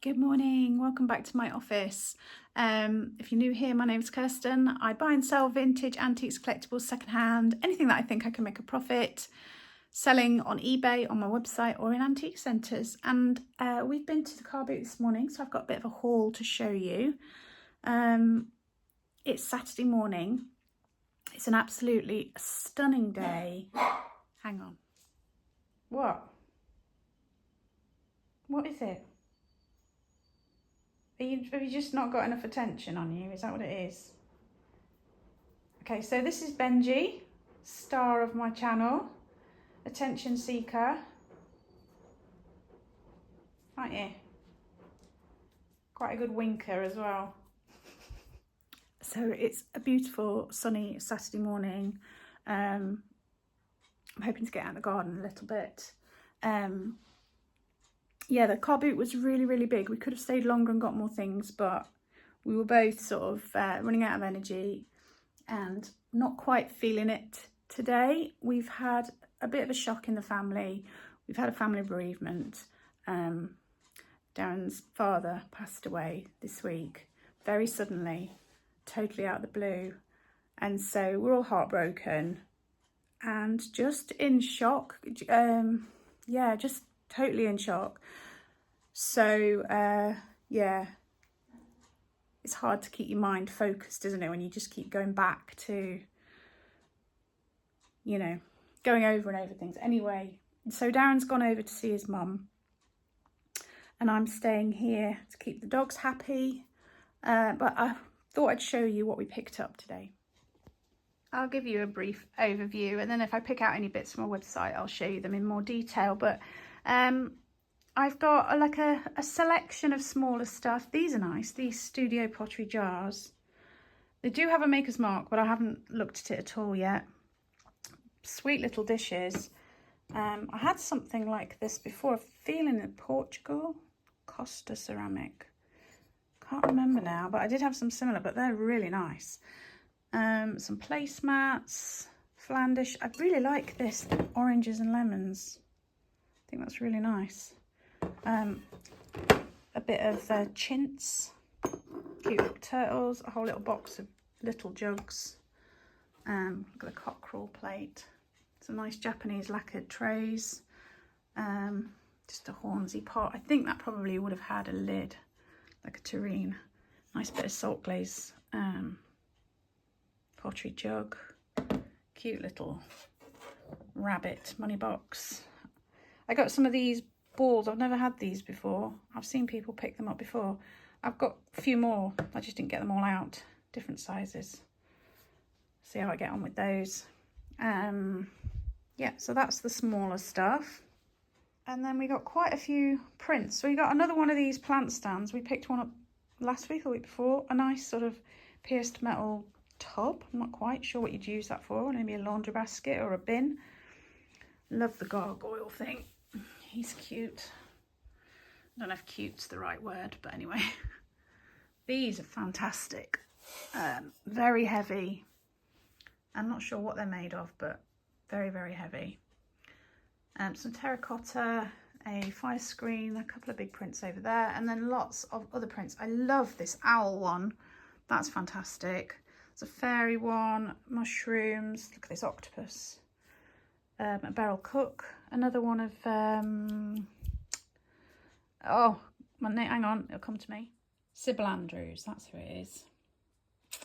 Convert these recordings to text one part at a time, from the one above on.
Good morning, welcome back to my office. If you're new here, my name's Kirsten. I buy and sell vintage, antiques, collectibles, secondhand, anything that I think I can make a profit, selling on eBay, on my website or in antique centres. And we've been to the car boot this morning, so I've got a bit of a haul to show you. It's Saturday morning. It's an absolutely stunning day. Hang on. What? What is it? Have you just not got enough attention on you? Is that what it is? Okay, so this is Benji, star of my channel, attention seeker. Aren't you? Quite a good winker as well. So it's a beautiful sunny Saturday morning. I'm hoping to get out in the garden a little bit. Yeah, the car boot was really big. We could have stayed longer and got more things, but we were both sort of running out of energy and not quite feeling it today. We've had a bit of a shock in the family. We've had a family bereavement. Darren's father passed away this week, very suddenly, totally out of the blue. And so we're all heartbroken and just in shock. Yeah, just totally in shock. So yeah, it's hard to keep your mind focused, isn't it, when you just keep going back to, you know, going over and over things. Anyway, so Darren's gone over to see his mum and I'm staying here to keep the dogs happy, but I thought I'd show you what we picked up today. I'll give you a brief overview, and then if I pick out any bits from my website, I'll show you them in more detail. But I've got a selection of smaller stuff. These are nice, these studio pottery jars. They do have a maker's mark, but I haven't looked at it at all yet. Sweet little dishes. I had something like this before, a feeling in Portugal, Costa ceramic. Can't remember now, but I did have some similar, but they're really nice. Some placemats, Flanders. I really like this, oranges and lemons. I think that's really nice. A bit of chintz, cute little turtles, a whole little box of little jugs. Look at the cockerel plate. Some nice Japanese lacquered trays. Just a Hornsey pot. I think that probably would have had a lid, like a tureen. Nice bit of salt glaze pottery jug. Cute little rabbit money box. I got some of these balls. I've never had these before. I've seen people pick them up before. I've got a few more. I just didn't get them all out. Different sizes. See how I get on with those. Yeah, so that's the smaller stuff. And then we got quite a few prints. So we got another one of these plant stands. We picked one up last week or week before. A nice sort of pierced metal tub. I'm not quite sure what you'd use that for. Maybe a laundry basket or a bin. Love the gargoyle thing. He's cute. I don't know if cute's the right word, but anyway. These are fantastic. Very heavy. I'm not sure what they're made of, but very heavy. Some terracotta, a fire screen, a couple of big prints over there, and then lots of other prints. I love this owl one. That's fantastic. There's a fairy one, mushrooms. Look at this octopus. A barrel cook, another one of oh my name, hang on, it'll come to me. Sybil Andrews, that's who it is.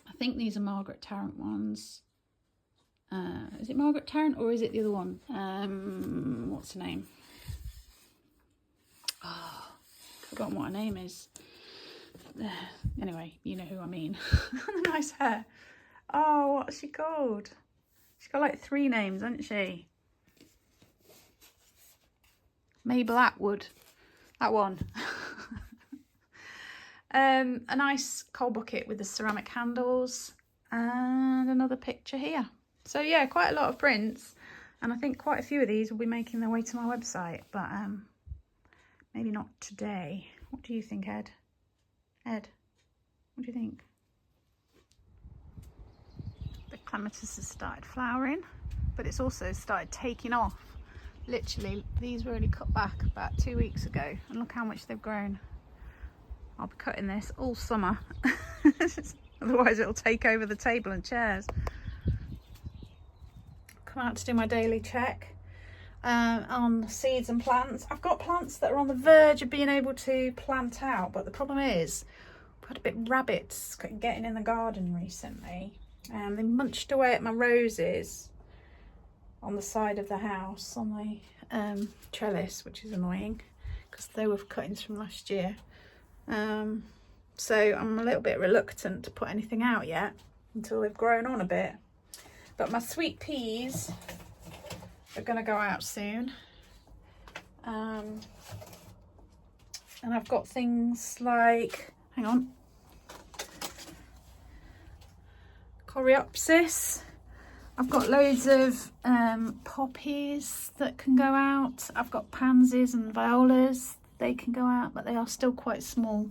I think these are Margaret Tarrant ones. Is it Margaret Tarrant or is it the other one? What's her name? Oh, forgotten what her name is. Anyway, you know who I mean. Nice hair. Oh, what's she called? She's got like 3 names, hasn't she? Mabel Atwood, that one. A nice coal bucket with the ceramic handles and another picture here. So yeah, quite a lot of prints, and I think quite a few of these will be making their way to my website, but maybe not today. What do you think, Ed? Ed, what do you think? The clematis has started flowering, but it's also started taking off. Literally, these were only cut back about 2 weeks ago, and look how much they've grown. I'll be cutting this all summer. Otherwise it'll take over the table and chairs. Come out to do my daily check on seeds and plants. I've got plants that are on the verge of being able to plant out, but the problem is I've had a bit rabbits getting in the garden recently, and they munched away at my roses on the side of the house, on the trellis, which is annoying because they were cuttings from last year. So I'm a little bit reluctant to put anything out yet until they've grown on a bit. But my sweet peas are going to go out soon. And I've got things like, hang on, coreopsis. I've got loads of poppies that can go out. I've got pansies and violas. They can go out, but they are still quite small.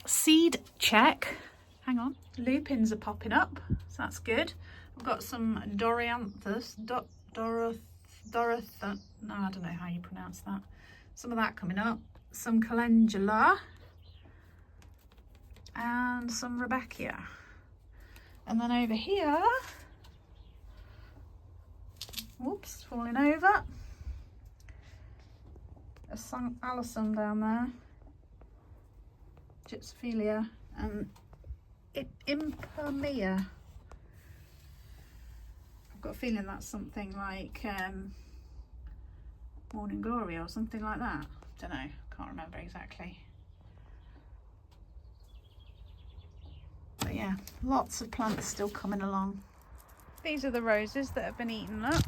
Seed check. Hang on. Lupins are popping up, so that's good. I've got some Dorianthus. No, I don't know how you pronounce that. Some of that coming up. Some calendula. And some Rebecca. And then over here, whoops, falling over, a St. Alison down there, Gypsophilia, and Impomea. I've got a feeling that's something like Morning Glory or something like that. Don't know, can't remember exactly. But yeah, lots of plants still coming along. These are the roses that have been eaten up.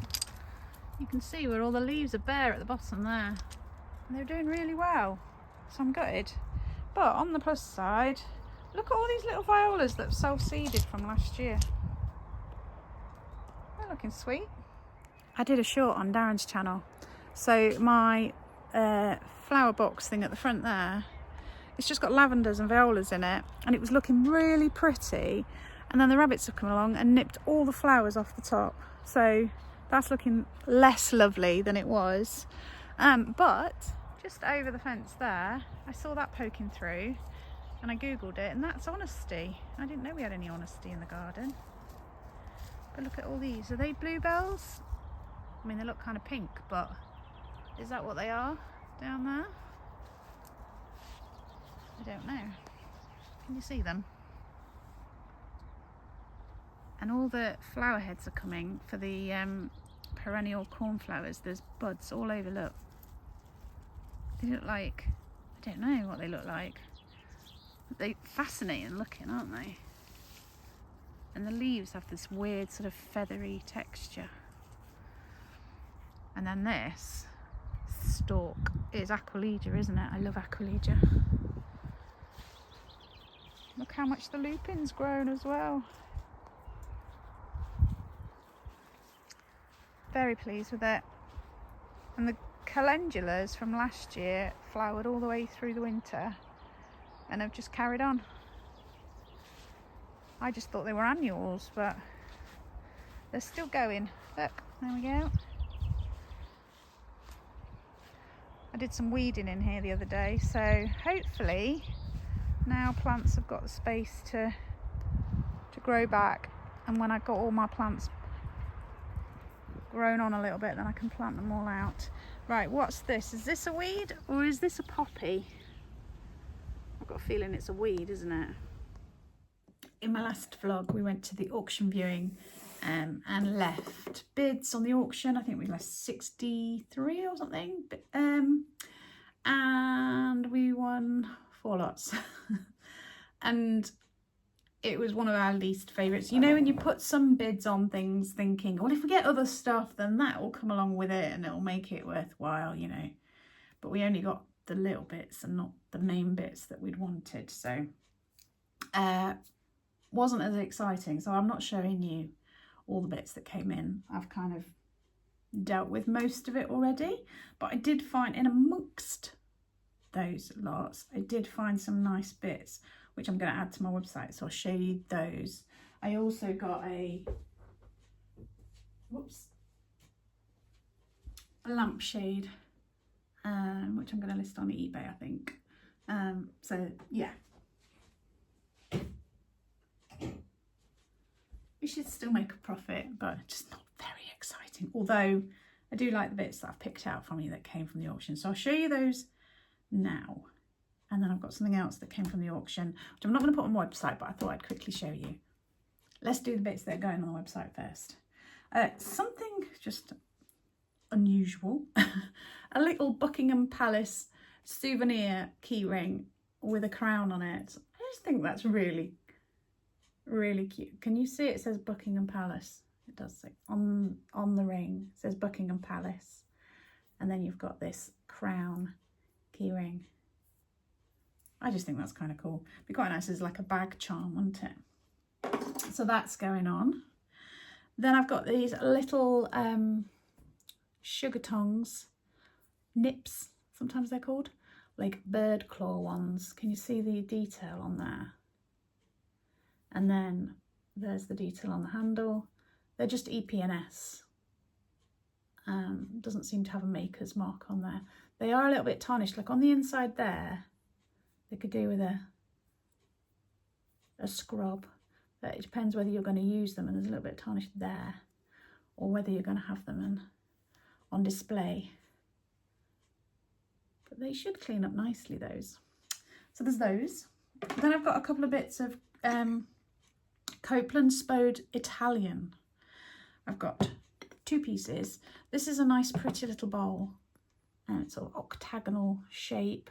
You can see where all the leaves are bare at the bottom there. And they're doing really well, so I'm gutted. But on the plus side, look at all these little violas that have self-seeded from last year. They're looking sweet. I did a short on Darren's channel. So my flower box thing at the front there, it's just got lavenders and violas in it, and it was looking really pretty, and then the rabbits have come along and nipped all the flowers off the top, so that's looking less lovely than it was. But just over the fence there, I saw that poking through, and I googled it, and that's honesty. I didn't know we had any honesty in the garden. But look at all these. Are they bluebells? I mean, they look kind of pink, but is that what they are down there? I don't know. Can you see them? And all the flower heads are coming for the perennial cornflowers. There's buds all over, look. They look like, I don't know what they look like. But they're fascinating looking, aren't they? And the leaves have this weird sort of feathery texture. And then this stalk is Aquilegia, isn't it? I love Aquilegia. Look how much the lupin's grown as well. Very pleased with it. And the calendulas from last year flowered all the way through the winter and have just carried on. I just thought they were annuals, but they're still going. Look, there we go. I did some weeding in here the other day, so hopefully now plants have got the space to grow back, and when I've got all my plants grown on a little bit, then I can plant them all out. Right, what's this? Is this a weed or is this a poppy? I've got a feeling it's a weed, isn't it? In my last vlog we went to the auction viewing and left bids on the auction. I think we left 63 or something, and we won 4 lots. And it was one of our least favourites. You know, when you put some bids on things thinking, well, if we get other stuff, then that will come along with it and it'll make it worthwhile, you know. But we only got the little bits and not the main bits that we'd wanted. So wasn't as exciting. So I'm not showing you all the bits that came in. I've kind of dealt with most of it already. But I did find in amongst those lots, I did find some nice bits, which I'm going to add to my website, so I'll show you those. I also got a lampshade, which I'm going to list on eBay, I think. So yeah, we should still make a profit, but just not very exciting. Although I do like the bits that I've picked out from you that came from the auction. So I'll show you those now. And then I've got something else that came from the auction, which I'm not going to put on my website, but I thought I'd quickly show you. Let's do the bits that are going on the website first. Something just unusual. A little Buckingham Palace souvenir keyring with a crown on it. I just think that's really, really cute. Can you see it says Buckingham Palace? It does say on the ring. It says Buckingham Palace. And then you've got this crown keyring. I just think that's kind of cool. It'd be quite nice as like a bag charm, wouldn't it? So that's going on. Then I've got these little sugar tongs, nips, sometimes they're called, like bird claw ones. Can you see the detail on there? And then there's the detail on the handle. They're just EP&S. Doesn't seem to have a maker's mark on there. They are a little bit tarnished, like on the inside there. They could do with a scrub, but it depends whether you're going to use them, and there's a little bit tarnished there, or whether you're going to have them on display. But they should clean up nicely, those. So there's those. Then I've got a couple of bits of Copeland Spode Italian. I've got 2 pieces. This is a nice pretty little bowl, and it's sort of octagonal shape.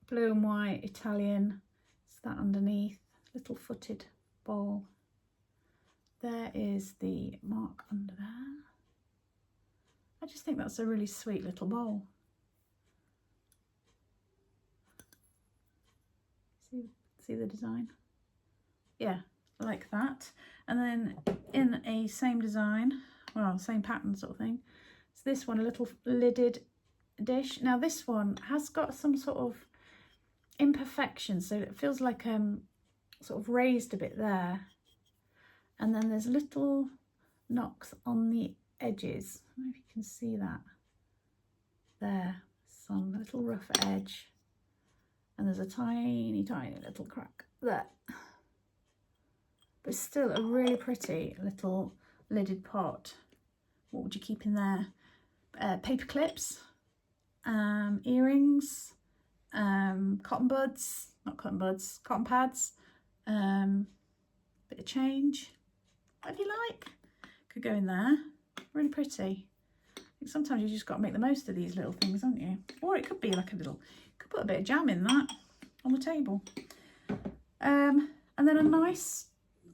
Blue and white Italian. It's that underneath, little footed bowl. There is the mark under there. I just think that's a really sweet little bowl. See the design? Yeah, like that. And then in a same design, well, same pattern sort of thing, it's this one, a little lidded dish. Now this one has got some sort of imperfection, so it feels like sort of raised a bit there, and then there's little knocks on the edges. I don't know if you can see that there, some little rough edge, and there's a tiny little crack there, but still a really pretty little lidded pot. What would you keep in there? Paper clips, earrings, cotton buds, not cotton buds, cotton pads, bit of change, whatever you like, could go in there. Really pretty. I think sometimes you just got to make the most of these little things, haven't you? Or it could be like a little, you could put a bit of jam in that on the table. And then a nice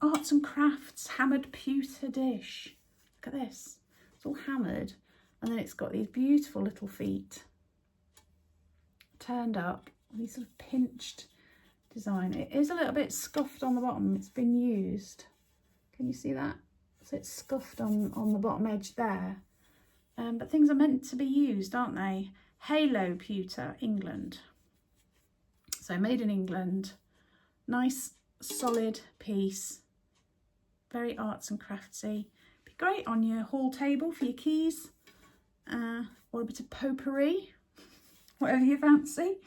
arts and crafts hammered pewter dish. Look at this, it's all hammered, and then it's got these beautiful little feet turned up, these sort of pinched design. It is a little bit scuffed on the bottom, it's been used. Can you see that? So it's scuffed on the bottom edge there. But things are meant to be used, aren't they? Halo Pewter, England. So made in England. Nice, solid piece. Very arts and craftsy. Be great on your hall table for your keys. Or a bit of potpourri, whatever you fancy.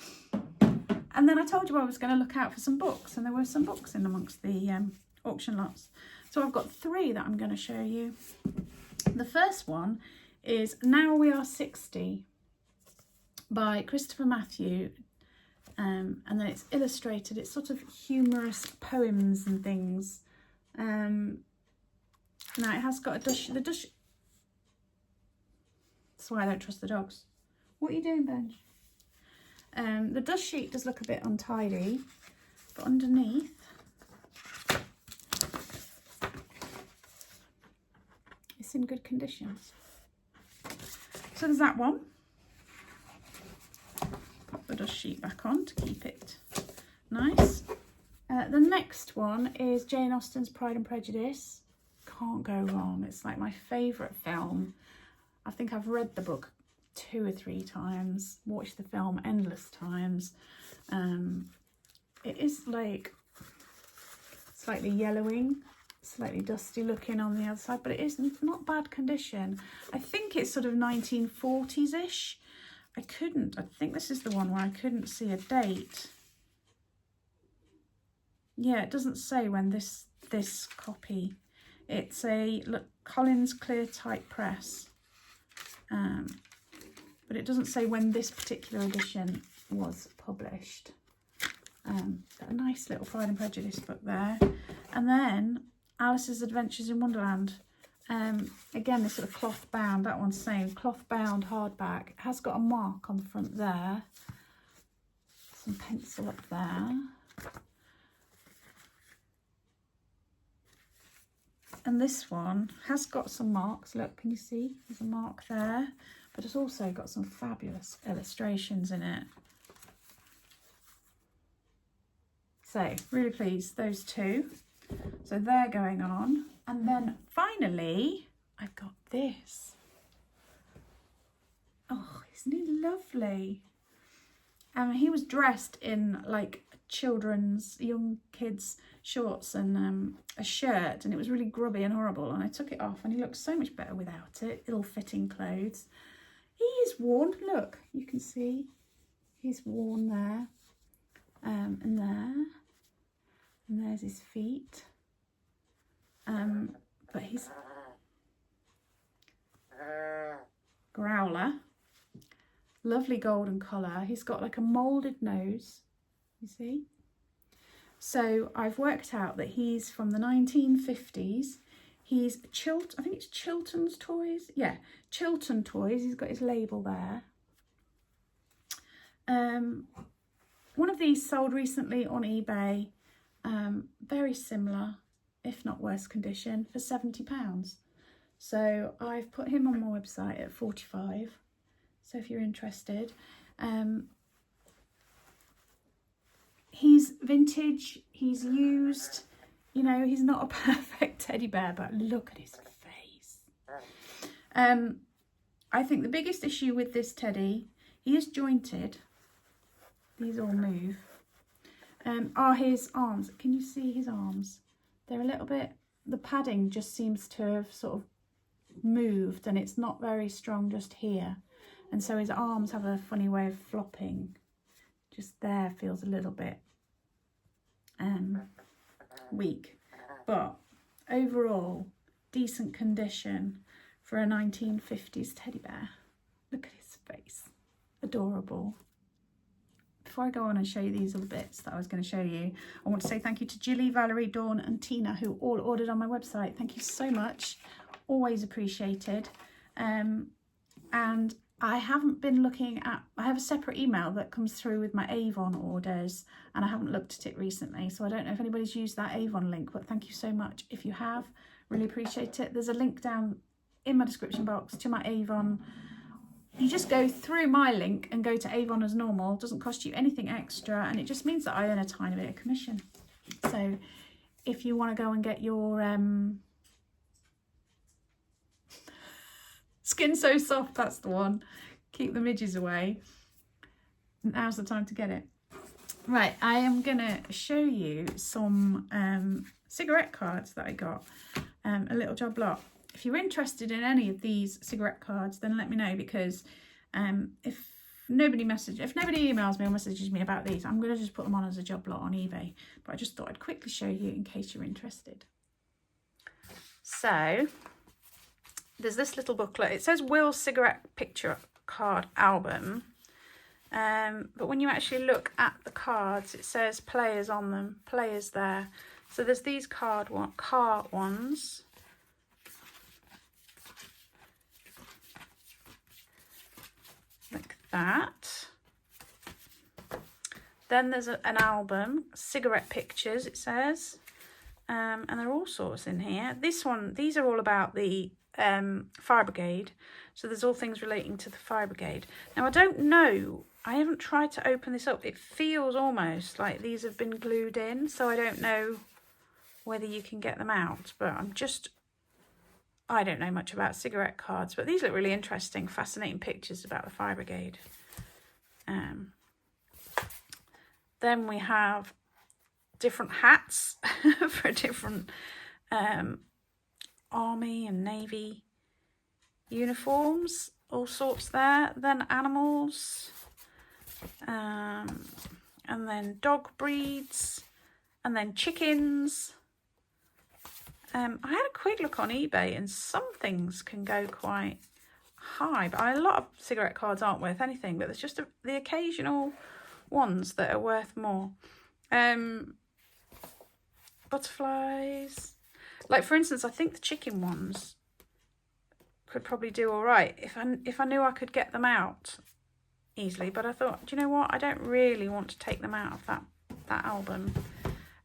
And then I told you I was going to look out for some books, and there were some books in amongst the auction lots. So I've got 3 that I'm going to show you. The first one is Now We Are 60 by Christopher Matthew, and then it's illustrated. It's sort of humorous poems and things. Now it has got a dush. That's why I don't trust the dogs. What are you doing, Benj? The dust sheet does look a bit untidy, but underneath it's in good condition. So there's that one. Pop the dust sheet back on to keep it nice. The next one is Jane Austen's Pride and Prejudice. Can't go wrong. It's like my favourite film. I think I've read the book 2 or 3 times, watched the film endless times. It is like slightly yellowing, slightly dusty looking on the other side, but it is not bad condition. I think it's sort of 1940s-ish. I think this is the one where I couldn't see a date. Yeah, it doesn't say when this copy. It's a Collins Clear Type Press. But it doesn't say when this particular edition was published. Got a nice little Pride and Prejudice book there. And then Alice's Adventures in Wonderland. Again, this sort of cloth bound, that one's the same, cloth bound hardback. It has got a mark on the front there. Some pencil up there. And this one has got some marks. Look, can you see? There's a mark there. But it's also got some fabulous illustrations in it. So, really pleased, those two. So they're going on. And then finally, I've got this. Oh, isn't he lovely? He was dressed in like children's, young kids' shorts and a shirt, and it was really grubby and horrible, and I took it off and he looks so much better without it. Ill-fitting clothes. He is worn, look, you can see he's worn there, and there, and there's his feet, but he's growler, lovely golden colour. He's got like a moulded nose, you see. So I've worked out that he's from the 1950s. He's I think it's Chilton's Toys. Yeah, Chilton Toys. He's got his label there. One of these sold recently on eBay. Very similar, if not worse condition, for £70. So I've put him on my website at 45. So if you're interested. He's vintage, he's used, you know, he's not a perfect teddy bear, but look at his face. I think the biggest issue with this teddy, he is jointed, these all move, are his arms. Can you see his arms? They're a little bit, the padding just seems to have sort of moved, and it's not very strong just here. And so his arms have a funny way of flopping. Just there feels a little bit weak, but overall decent condition for a 1950s teddy bear. Look at his face, adorable. Before I go on and show you these other bits that I was going to show you, I want to say thank you to Julie, Valerie, Dawn and Tina, who all ordered on my website. Thank you so much, always appreciated. And I haven't been looking at, I have a separate email that comes through with my Avon orders, and I haven't looked at it recently, so I don't know if anybody's used that Avon link, but thank you so much if you have, really appreciate it. There's a link down in my description box to my Avon. You just go through my link and go to Avon as normal. It doesn't cost you anything extra, and it just means that I earn a tiny bit of commission. So if you want to go and get your Skin So Soft, that's the one. Keep the midges away. Now's the time to get it. Right, I am going to show you some cigarette cards that I got. A little job lot. If you're interested in any of these cigarette cards, then let me know, because if nobody emails me or messages me about these, I'm going to just put them on as a job lot on eBay. But I just thought I'd quickly show you in case you're interested. So there's this little booklet. It says Will's Cigarette Picture Card Album. But when you actually look at the cards, it says players on them. Players there. So there's these car ones. Like that. Then there's an album. Cigarette pictures, it says. And there are all sorts in here. These are all about the fire brigade, so there's all things relating to the fire brigade. Now I don't know, I haven't tried to open this up. It feels almost like these have been glued in, so I don't know whether you can get them out, but I don't know much about cigarette cards, but these look really interesting, fascinating pictures about the fire brigade. Then we have different hats for different Army and Navy uniforms, all sorts there. Then animals, and then dog breeds, and then chickens. I had a quick look on eBay, and some things can go quite high, but a lot of cigarette cards aren't worth anything, but there's just the occasional ones that are worth more. Butterflies, like for instance, I think the chicken ones could probably do all right if I knew I could get them out easily, but I thought, do you know what, I don't really want to take them out of that album.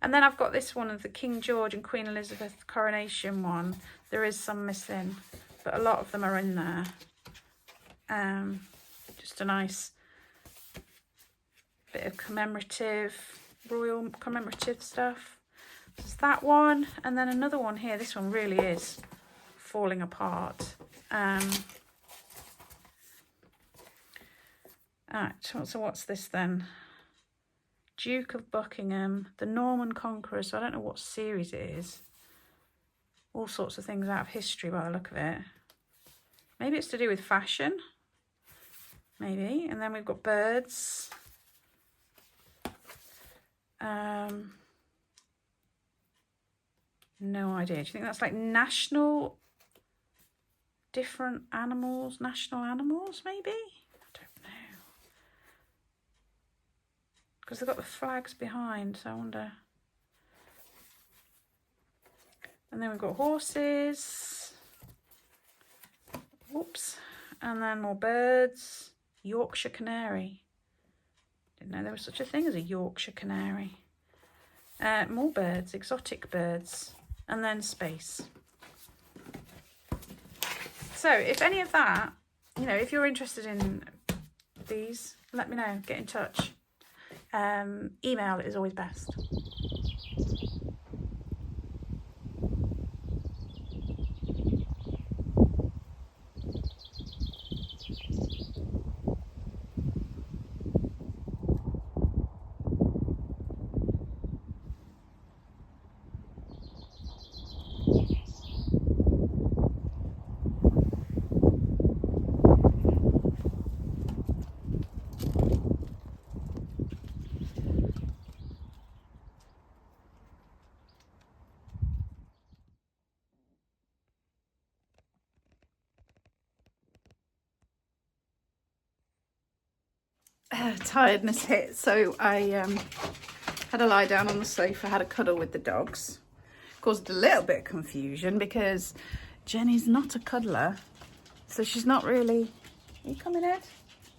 And then I've got this one of the King George and Queen Elizabeth coronation one. There is some missing, but a lot of them are in there. Just a nice bit of royal commemorative stuff. There's that one, and then another one here. This one really is falling apart. So what's this then? Duke of Buckingham, the Norman Conqueror. So I don't know what series it is. All sorts of things out of history by the look of it. Maybe it's to do with fashion. Maybe. And then we've got birds. No idea. Do you think that's like national, different animals, national animals maybe? I don't know. Because they've got the flags behind, so I wonder. And then we've got horses. Whoops. And then more birds. Yorkshire canary. Didn't know there was such a thing as a Yorkshire canary. More birds, exotic birds. And then space. So if any of that, you know, if you're interested in these, let me know, get in touch. Email is always best. Tiredness hit, so I had to lie down on the sofa, had a cuddle with the dogs. Caused a little bit of confusion because Jenny's not a cuddler, so she's not really... Are you coming, Ed?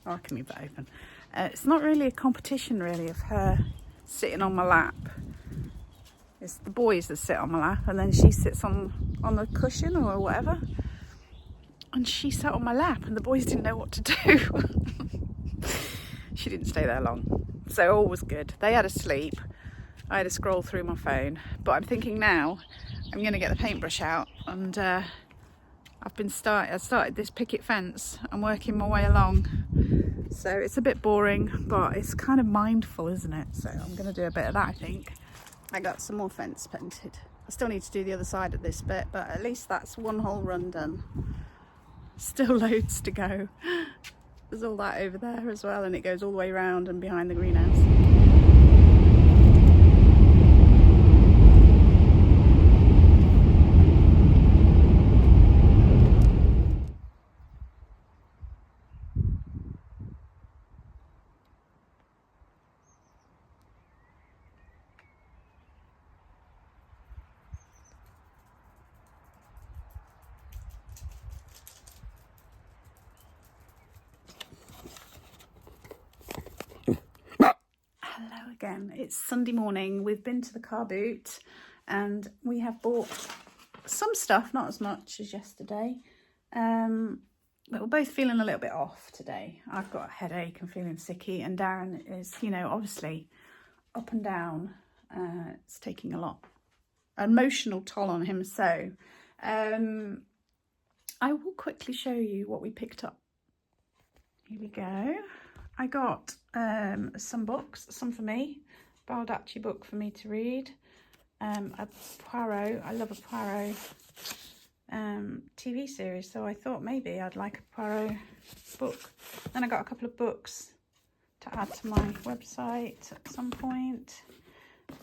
Oh, I can leave that open. It's not really a competition really of her sitting on my lap. It's the boys that sit on my lap, and then she sits on the cushion or whatever, and she sat on my lap and the boys didn't know what to do. She didn't stay there long, so all was good. They had a sleep. I had to scroll through my phone, but I'm thinking now I'm going to get the paintbrush out, and I started this picket fence. I'm working my way along, so it's a bit boring, but it's kind of mindful, isn't it? So I'm going to do a bit of that, I think. I got some more fence painted. I still need to do the other side of this bit, but at least that's one whole run done. Still loads to go. There's all that over there as well, and it goes all the way around and behind the greenhouse. Hello again. It's Sunday morning. We've been to the car boot and we have bought some stuff, not as much as yesterday. But we're both feeling a little bit off today. I've got a headache and feeling sicky, and Darren is, you know, obviously up and down. It's taking a lot emotional toll on him. So I will quickly show you what we picked up. Here we go. I got some books, some for me, Baldacci book for me to read, a Poirot, I love a Poirot TV series, so I thought maybe I'd like a Poirot book. Then I got a couple of books to add to my website at some point.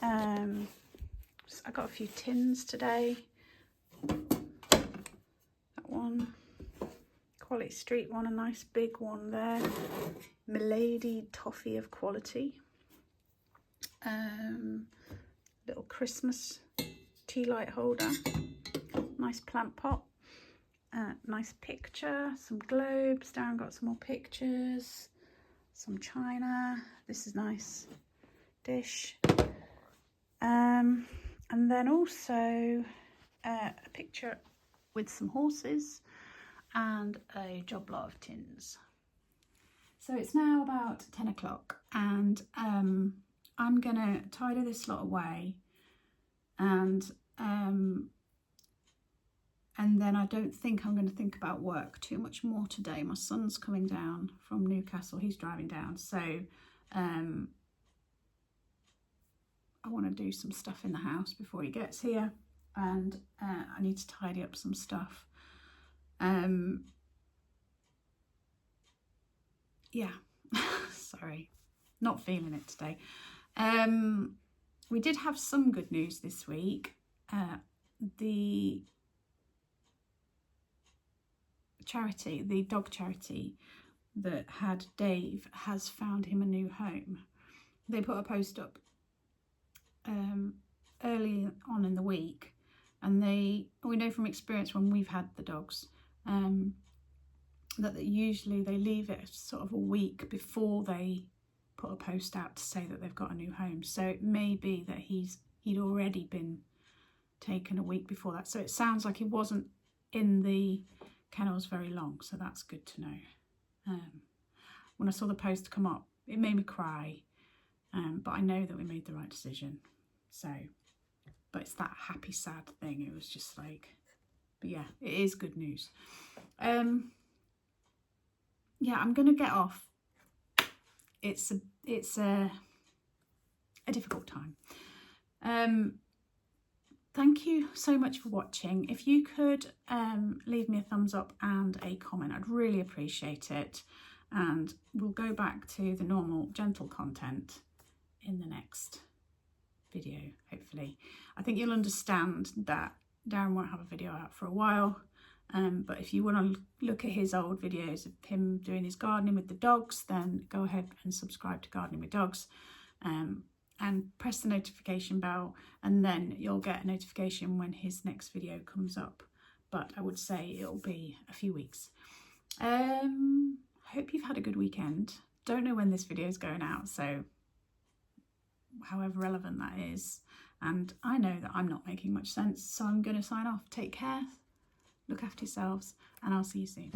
I got a few tins today. That one, Quality Street one, a nice big one there. Milady Toffee of Quality. Little Christmas tea light holder. Nice plant pot. Nice picture. Some globes. Darren got some more pictures. Some china. This is nice dish. And then also a picture with some horses and a job lot of tins. So it's now about 10 o'clock and I'm gonna tidy this lot away and then I don't think I'm going to think about work too much more today. My son's coming down from Newcastle, he's driving down, so I want to do some stuff in the house before he gets here, and I need to tidy up some stuff. Yeah, sorry, not feeling it today. We did have some good news this week. The charity, the dog charity that had Dave, has found him a new home. They put a post up early on in the week, and we know from experience when we've had the dogs that usually they leave it sort of a week before they put a post out to say that they've got a new home. So it may be that he'd already been taken a week before that. So it sounds like he wasn't in the kennels very long, so that's good to know. When I saw the post come up, it made me cry, but I know that we made the right decision. So, but it's that happy sad thing. It was just like, but yeah, it is good news. Yeah, I'm gonna get off. It's a difficult time. Thank you so much for watching. If you could leave me a thumbs up and a comment, I'd really appreciate it. And we'll go back to the normal gentle content in the next video, hopefully. I think you'll understand that Darren won't have a video out for a while. But if you want to look at his old videos of him doing his gardening with the dogs, then go ahead and subscribe to Gardening with Dogs. And press the notification bell, and then you'll get a notification when his next video comes up. But I would say it'll be a few weeks. Hope you've had a good weekend. Don't know when this video is going out, so however relevant that is. And I know that I'm not making much sense, so I'm going to sign off. Take care, look after yourselves, and I'll see you soon.